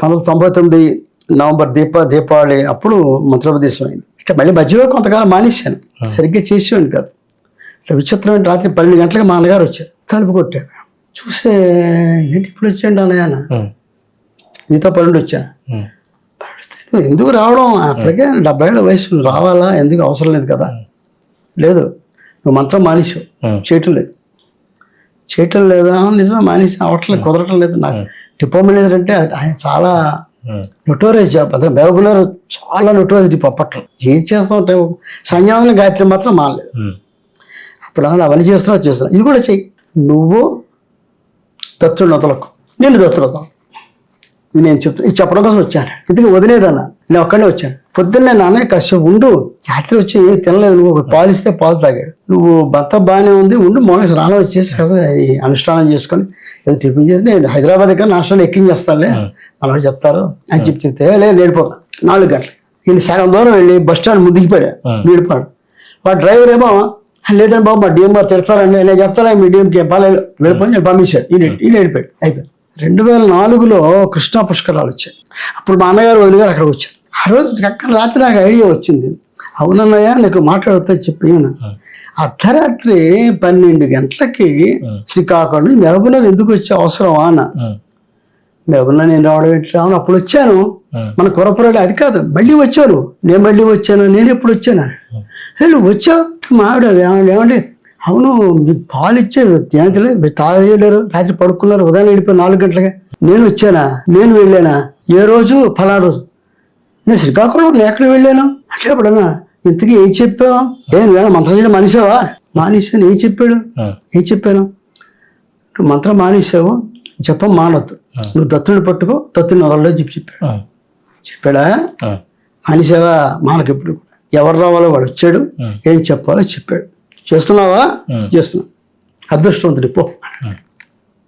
1999 November Deepavali అప్పుడు మంత్రోపదేశం అయింది. ఇక మళ్ళీ మధ్యలో కొంతకాలం మానేశాను, సరిగ్గా చేసేవాడిని కాదు. ఇట్లా విచిత్రమైన రాత్రి 12 గంటలకు మా అన్నగారు వచ్చారు, తలుపు కొట్టారు. చూసే ఏంటి ఇప్పుడు వచ్చాడు అన్నయ్య, నీతో 12 వచ్చాను. ఎందుకు రావడం, అప్పటికే 70 ఏళ్ళ వయసు, రావాలా, ఎందుకు అవసరం లేదు కదా. లేదు, నువ్వు మంత్రం మానేసావు, చేయటం లేదా, నిజమే మానేసి అవట్లేదు, కుదరటం లేదు. నాకు డిపో మేనేజర్ అంటే ఆయన చాలా నొటోరియస్ జాబ్, అతను బేవగున్నారు, చాలా నొటోరియస్ డిపో అప్పట్లో. ఏం చేస్తా ఉంటే సంధ్యావందన గాయత్రి మాత్రం మానలేదు. అప్పుడు అన్న అవన్నీ చేస్తున్నా, ఇది కూడా చెయ్యి. నువ్వు దత్తుడు నొతలకు, నేను దత్తుడు వదలకు. ఇది నేను ఇది చెప్పడం కోసం వచ్చాను. ఇందుకు వదిలేదన్న, నేను ఒక్కడే వచ్చాను. పొద్దున్నే నాన్న కాసేపు ఉండు, రాత్రి వచ్చి ఏమి తినలేదు, నువ్వు పాలు ఇస్తే పాలు తాగాడు, నువ్వు భర్త బాగానే ఉంది, ఉండు, మార్నింగ్ స్నానం వచ్చేసి కదా అనుష్ఠానం చేసుకొని ఏదో టిఫిన్ చేసి నేను హైదరాబాద్ దగ్గర నాష్టాన్ని ఎక్కించేస్తానులే మనవాడు చెప్తారు అని చెప్తే లేదు నేడిపోతాను. 4 గంటలకి ఈయన సగం దూరం వెళ్ళి బస్ స్టాండ్ ముందుకు పడా, నీడిపాడు. వాడు డ్రైవర్ ఏమో లేదని బాబు మా డిఎం గారు తిడతారండి, నేను చెప్తాను మీ డిఎంకి పాలేదు వెళ్ళిపోయి నేను పంపించాడు. ఈయన వెళ్ళిపోయాడు. అయిపోయింది. 2004లో కృష్ణా పుష్కరాలు వచ్చాయి. అప్పుడు మా అన్నగారు వదిలిగారు అక్కడికి వచ్చారు. ఆ రోజు అక్కడ రాత్రి నాకు ఐడియా వచ్చింది, అవునన్నయ్య నీకు మాట్లాడుతా చెప్పి. అర్ధరాత్రి 12 గంటలకి శ్రీకాకుళం మహబూబ్నగర్ ఎందుకు వచ్చే అవసరమా అన్న. మహబూబ్నగర్ నేను రావడం ఏంటి, రాను అప్పుడు వచ్చాను మన కురపురాడు, అది కాదు మళ్ళీ వచ్చాను, నేను మళ్ళీ వచ్చాను, నేను ఎప్పుడు వచ్చాను. నువ్వు వచ్చావు మావిడ ఏమండి, అవును మీకు పాలు ఇచ్చారు తెలియదు, తాగలేరు, రాత్రి పడుకున్నారు, ఉదయం వెళ్ళిపోయి 4 గంటలకే. నేను వచ్చానా, నేను వెళ్ళానా, ఏ రోజు ఫలానా రోజు, నేను శ్రీకాకుళం ఎక్కడికి వెళ్ళాను అంటే అప్పుడన్నా ఇంతకీ ఏం చెప్పావు, నువ్వేనా మంత్రం చేయడం మానేసావా, మానేసాను. ఏం చెప్పాను, నువ్వు మంత్రం మానేసావు, చెప్పం మానొద్దు, నువ్వు దత్తుని పట్టుకో, దత్తుని వదలలేదు చెప్పాడా. మానేసావా, మానకు ఎప్పుడు కూడా ఎవరు రావాలో వాడు వచ్చాడు, ఏం చెప్పాలో చెప్పాడు, చేస్తున్నావా, చేస్తున్నావు, అదృష్టవంతుడి పో.